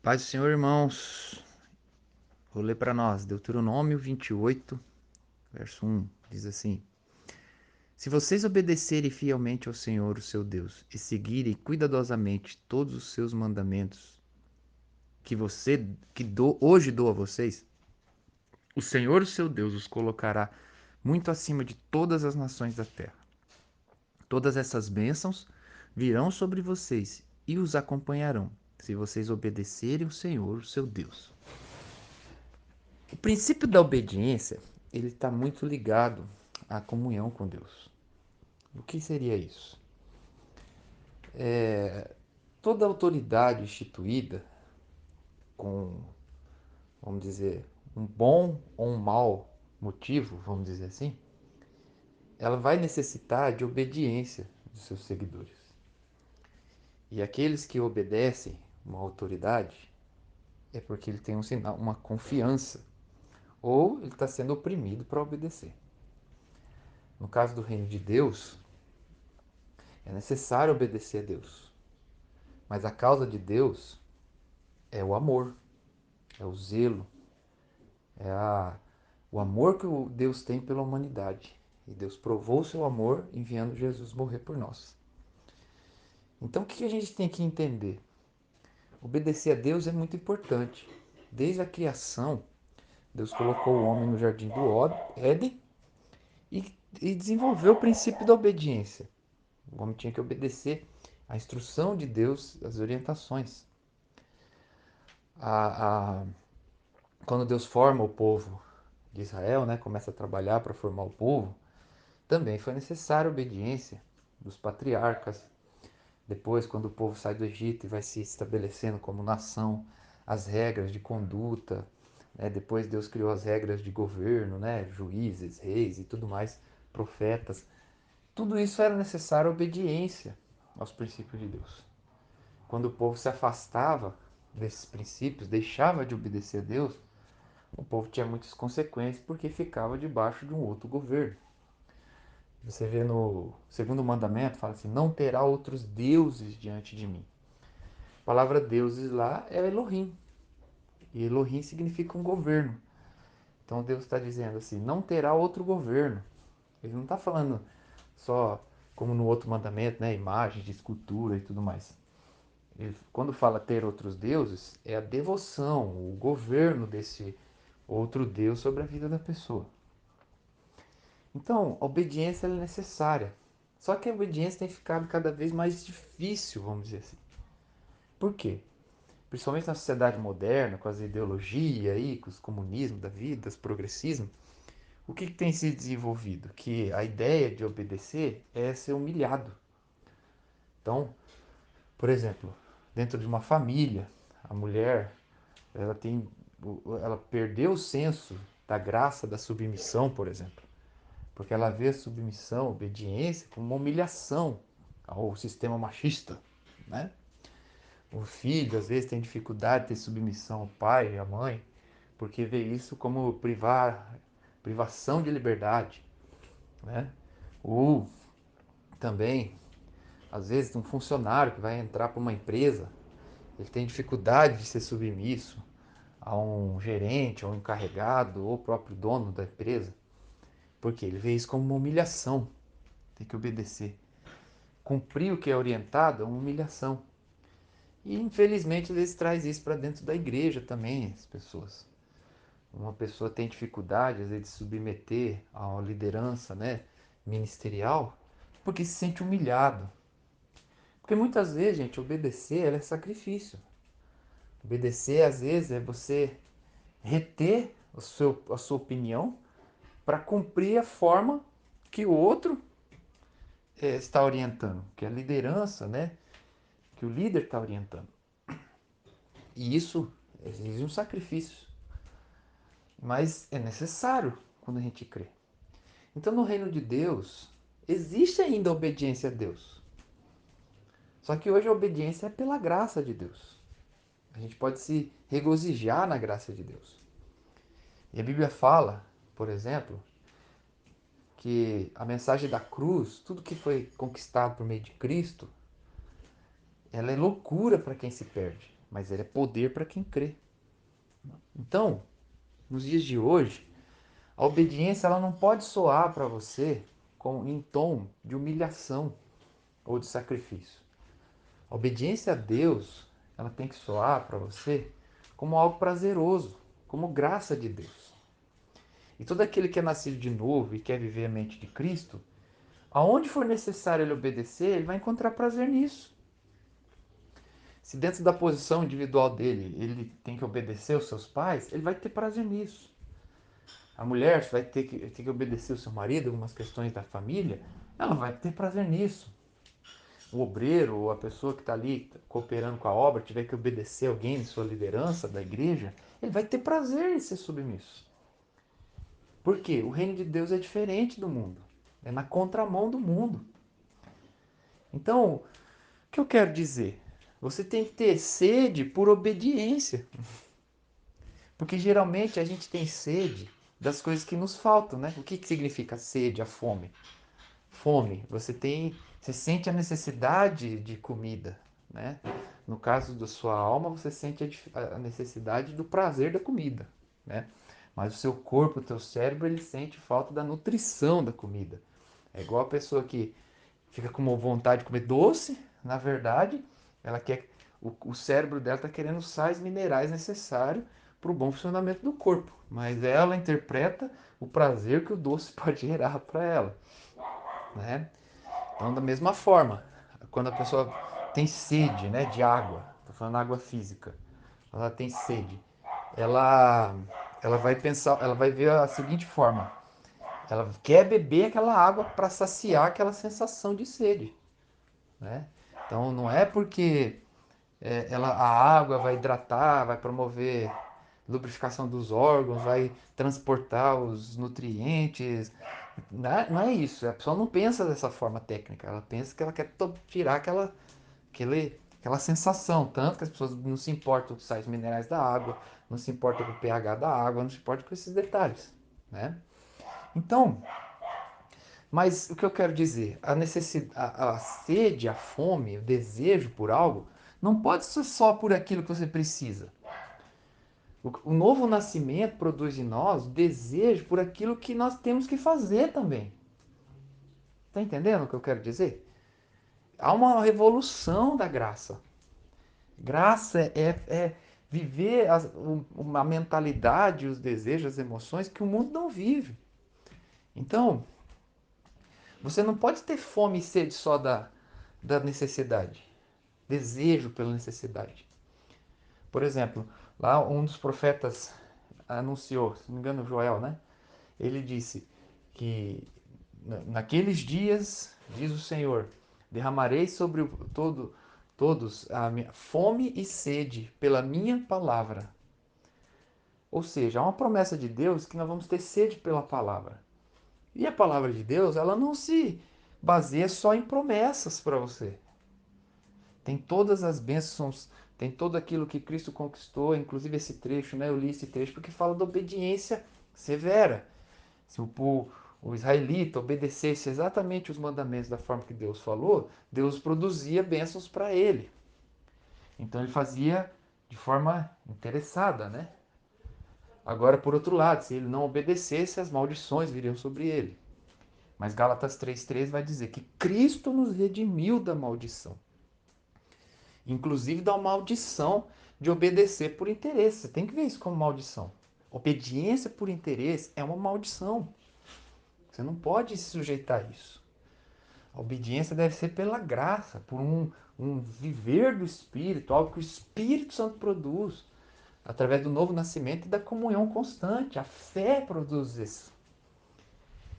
Paz do Senhor, irmãos. Vou ler para nós. Deuteronômio 28, verso 1. Diz assim: Se vocês obedecerem fielmente ao Senhor, o seu Deus, e seguirem cuidadosamente todos os seus mandamentos que você hoje dou a vocês, o Senhor, o seu Deus, os colocará muito acima de todas as nações da terra. Todas essas bênçãos virão sobre vocês e os acompanharão, se vocês obedecerem ao Senhor, o seu Deus. O princípio da obediência, ele está muito ligado à comunhão com Deus. O que seria isso? Toda autoridade instituída com, vamos dizer, um bom ou um mau motivo, vamos dizer assim, ela vai necessitar de obediência dos seus seguidores. E aqueles que obedecem uma autoridade é porque ele tem um sinal, uma confiança, ou ele está sendo oprimido para obedecer. No caso do reino de Deus, é necessário obedecer a Deus. Mas a causa de Deus é o amor, é o zelo, é o amor que o Deus tem pela humanidade. E Deus provou o seu amor enviando Jesus morrer por nós. Então o que a gente tem que entender? Obedecer a Deus é muito importante. Desde a criação, Deus colocou o homem no jardim do Éden e, e desenvolveu o princípio da obediência. O homem tinha que obedecer à instrução de Deus, às orientações. A, Quando Deus forma o povo de Israel, né, começa a trabalhar para formar o povo, também foi necessária a obediência dos patriarcas. Depois, quando o povo sai do Egito e vai se estabelecendo como nação, as regras de conduta, né, depois Deus criou as regras de governo, né, juízes, reis e tudo mais, profetas. Tudo isso era necessário a obediência aos princípios de Deus. Quando o povo se afastava desses princípios, deixava de obedecer a Deus, o povo tinha muitas consequências porque ficava debaixo de um outro governo. Você vê no segundo mandamento, fala assim: não terá outros deuses diante de mim. A palavra deuses lá é Elohim. E Elohim significa um governo. Então Deus está dizendo assim: não terá outro governo. Ele não está falando só como no outro mandamento, né, imagens de escultura e tudo mais. Ele, quando fala ter outros deuses, é a devoção, o governo desse outro Deus sobre a vida da pessoa. Então, a obediência é necessária. Só que a obediência tem ficado cada vez mais difícil, vamos dizer assim. Por quê? Principalmente na sociedade moderna, com as ideologias aí, com os comunismos da vida, os progressismos, o que tem se desenvolvido? Que a ideia de obedecer é ser humilhado. Então, por exemplo, dentro de uma família, a mulher, ela tem, ela perdeu o senso da graça da submissão, por exemplo. Porque ela vê a submissão, a obediência como uma humilhação ao sistema machista, né? O filho às vezes tem dificuldade de ter submissão ao pai e à mãe, porque vê isso como privação de liberdade, né? Ou também, às vezes, um funcionário que vai entrar para uma empresa, ele tem dificuldade de ser submisso a um gerente, a um encarregado ou o próprio dono da empresa, porque ele vê isso como uma humilhação, tem que obedecer. Cumprir o que é orientado é uma humilhação. E infelizmente eles trazem isso para dentro da igreja também, as pessoas. Uma pessoa tem dificuldade, às vezes, de submeter a uma liderança, né, ministerial, porque se sente humilhado. Porque muitas vezes, gente, obedecer é sacrifício. Obedecer, às vezes, é você reter a sua opinião para cumprir a forma que o outro está orientando, que é a liderança, né, que o líder está orientando. E isso exige um sacrifício, mas é necessário quando a gente crê. Então, no reino de Deus, existe ainda a obediência a Deus. Só que hoje a obediência é pela graça de Deus. A gente pode se regozijar na graça de Deus. E a Bíblia fala, por exemplo, que a mensagem da cruz, tudo que foi conquistado por meio de Cristo, ela é loucura para quem se perde. mas ele é poder para quem crê. Então, nos dias de hoje, a obediência ela não pode soar para você em tom de humilhação ou de sacrifício. A obediência a Deus, ela tem que soar para você como algo prazeroso, como graça de Deus. E todo aquele que é nascido de novo e quer viver a mente de Cristo, aonde for necessário ele obedecer, ele vai encontrar prazer nisso. Se dentro da posição individual dele ele tem que obedecer aos seus pais, ele vai ter prazer nisso. A mulher vai ter que obedecer ao seu marido, algumas questões da família, ela vai ter prazer nisso. O obreiro ou a pessoa que está ali cooperando com a obra tiver que obedecer alguém em sua liderança da igreja, ele vai ter prazer em ser submisso. Por quê? O reino de Deus é diferente do mundo. É na contramão do mundo. Então, o que eu quero dizer? Você tem que ter sede por obediência. Porque geralmente a gente tem sede das coisas que nos faltam, né? O que significa sede, a fome? Fome, você sente a necessidade de comida, né? No caso da sua alma, você sente a necessidade do prazer da comida, né? Mas o seu corpo, o teu cérebro, ele sente falta da nutrição da comida. É igual a pessoa que fica com uma vontade de comer doce, na verdade, ela quer o cérebro dela está querendo os sais minerais necessários para o bom funcionamento do corpo, mas ela interpreta o prazer que o doce pode gerar para ela, né? Então, da mesma forma, quando a pessoa tem sede, né, de água, tô falando água física, ela tem sede, ela ela vai pensar, ela vai ver a seguinte forma: ela quer beber aquela água para saciar aquela sensação de sede, né? Então não é porque a água vai hidratar, vai promover lubrificação dos órgãos, vai transportar os nutrientes. Não é isso. A pessoa não pensa dessa forma técnica. Ela pensa que ela quer tirar aquela sensação. Tanto que as pessoas não se importam com os sais minerais da água, não se importam com o pH da água, não se importam com esses detalhes, né? Então, mas o que eu quero dizer? A sede, a fome, o desejo por algo, não pode ser só por aquilo que você precisa. O novo nascimento produz em nós desejo por aquilo que nós temos que fazer também. Está entendendo o que eu quero dizer? Há uma revolução da graça. Graça é viver uma mentalidade, os desejos, as emoções que o mundo não vive. Então, você não pode ter fome e sede só da necessidade. Desejo pela necessidade. Por exemplo, lá um dos profetas anunciou, se não me engano, Joel, né? Ele disse que naqueles dias, diz o Senhor, derramarei sobre todos a minha fome e sede pela minha palavra. Ou seja, há uma promessa de Deus que nós vamos ter sede pela palavra. E a palavra de Deus, ela não se baseia só em promessas para você. Tem todas as bênçãos, tem tudo aquilo que Cristo conquistou, inclusive esse trecho, né? Eu li esse trecho porque fala da obediência severa. Se o israelita obedecesse exatamente os mandamentos da forma que Deus falou, Deus produzia bênçãos para ele. Então ele fazia de forma interessada, né? Agora, por outro lado, se ele não obedecesse, as maldições viriam sobre ele. Mas Gálatas 3,3 vai dizer que Cristo nos redimiu da maldição. Inclusive da maldição de obedecer por interesse. Você tem que ver isso como maldição. Obediência por interesse é uma maldição. Você não pode se sujeitar a isso. A obediência deve ser pela graça, por um viver do Espírito, algo que o Espírito Santo produz, através do novo nascimento e da comunhão constante. A fé produz isso.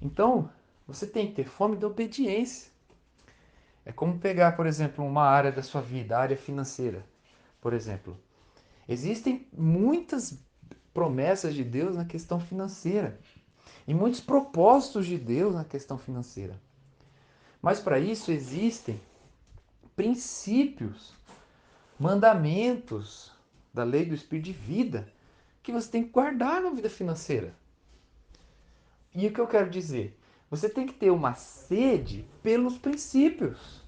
Então, você tem que ter fome da obediência. É como pegar, por exemplo, uma área da sua vida, a área financeira, por exemplo. Existem muitas promessas de Deus na questão financeira e muitos propósitos de Deus na questão financeira. Mas para isso existem princípios, mandamentos da lei do espírito de vida que você tem que guardar na vida financeira. E o que eu quero dizer? Você tem que ter uma sede pelos princípios.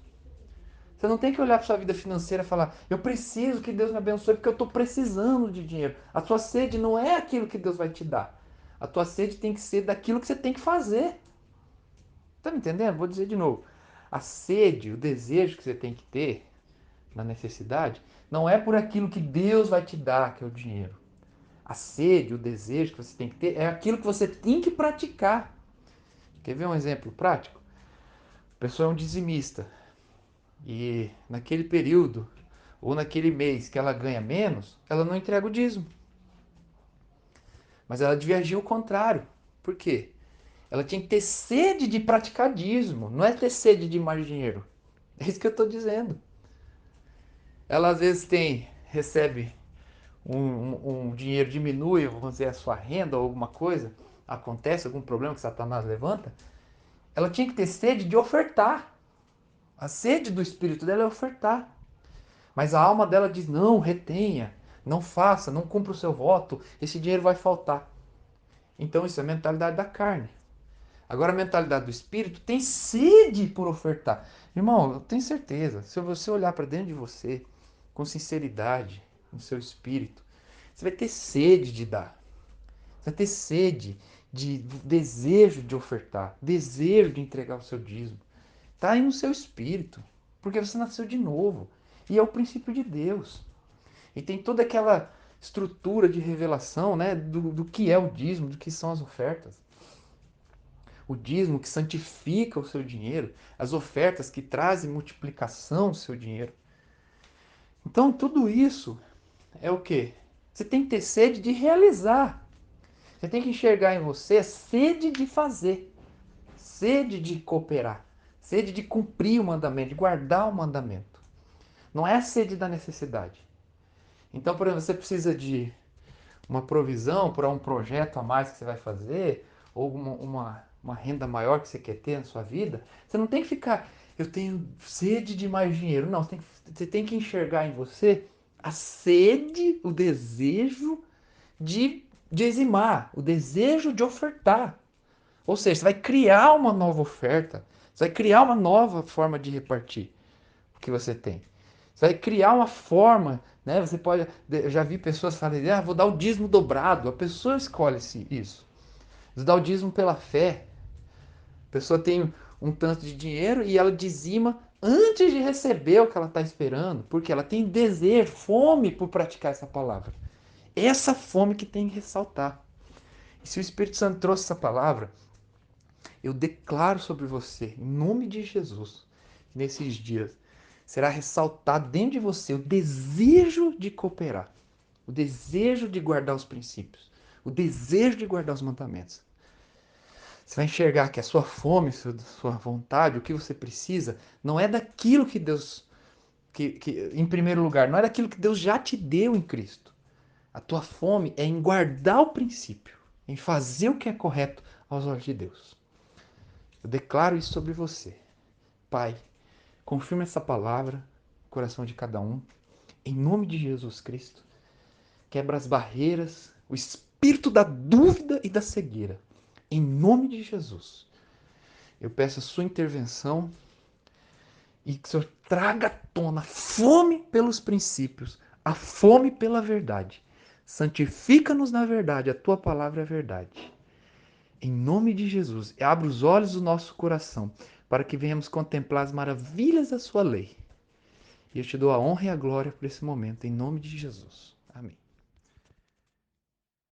Você não tem que olhar para sua vida financeira e falar, eu preciso que Deus me abençoe porque eu estou precisando de dinheiro. A tua sede não é aquilo que Deus vai te dar. A tua sede tem que ser daquilo que você tem que fazer. Tá me entendendo? Vou dizer de novo. A sede, o desejo que você tem que ter na necessidade, não é por aquilo que Deus vai te dar, que é o dinheiro. A sede, o desejo que você tem que ter é aquilo que você tem que praticar. Quer ver um exemplo prático? A pessoa é um dizimista e naquele período ou naquele mês que ela ganha menos, ela não entrega o dízimo. Mas ela devia agir o contrário. Por quê? Ela tinha que ter sede de praticar dízimo, não é ter sede de mais dinheiro. É isso que eu estou dizendo. Ela às vezes recebe um dinheiro, diminui, vamos dizer, a sua renda ou alguma coisa, acontece algum problema que Satanás levanta, ela tinha que ter sede de ofertar. A sede do espírito dela é ofertar. Mas a alma dela diz: não, retenha, não faça, não cumpra o seu voto, esse dinheiro vai faltar. Então isso é a mentalidade da carne. Agora a mentalidade do espírito tem sede por ofertar. Irmão, eu tenho certeza, se você olhar para dentro de você com sinceridade, no seu espírito, você vai ter sede de dar. Você vai ter sede de desejo de ofertar, desejo de entregar o seu dízimo. Está aí no seu espírito, porque você nasceu de novo. E é o princípio de Deus. E tem toda aquela estrutura de revelação, né, do que é o dízimo, do que são as ofertas. O dízimo que santifica o seu dinheiro, as ofertas que trazem multiplicação do seu dinheiro. Então, tudo isso é o quê? Você tem que ter sede de realizar. Você tem que enxergar em você a sede de fazer, sede de cooperar, sede de cumprir o mandamento, de guardar o mandamento. Não é a sede da necessidade. Então, por exemplo, você precisa de uma provisão para um projeto a mais que você vai fazer, ou uma renda maior que você quer ter na sua vida, você não tem que ficar, eu tenho sede de mais dinheiro. Não, você tem que enxergar em você a sede, o desejo de dizimar, o desejo de ofertar. Ou seja, você vai criar uma nova oferta, você vai criar uma nova forma de repartir o que você tem. Você vai criar uma forma, né? Você pode, eu já vi pessoas falarem, ah, vou dar o dízimo dobrado. A pessoa escolhe isso. Você dá o dízimo pela fé. A pessoa tem um tanto de dinheiro e ela dizima antes de receber o que ela está esperando, porque ela tem desejo, fome por praticar essa palavra. Essa fome que tem que ressaltar. E se o Espírito Santo trouxe essa palavra, eu declaro sobre você, em nome de Jesus, nesses dias, será ressaltado dentro de você o desejo de cooperar, o desejo de guardar os princípios, o desejo de guardar os mandamentos. Você vai enxergar que a sua fome, sua vontade, o que você precisa, não é daquilo que Deus, em primeiro lugar, não é daquilo que Deus já te deu em Cristo. A tua fome é em guardar o princípio, em fazer o que é correto aos olhos de Deus. Eu declaro isso sobre você. Pai, confirma essa palavra no coração de cada um. Em nome de Jesus Cristo, quebra as barreiras, o espírito da dúvida e da cegueira. Em nome de Jesus, eu peço a sua intervenção e que o Senhor traga à tona a fome pelos princípios, a fome pela verdade. Santifica-nos na verdade, a tua palavra é a verdade. Em nome de Jesus, abra os olhos do nosso coração para que venhamos contemplar as maravilhas da sua lei. E eu te dou a honra e a glória por esse momento, em nome de Jesus.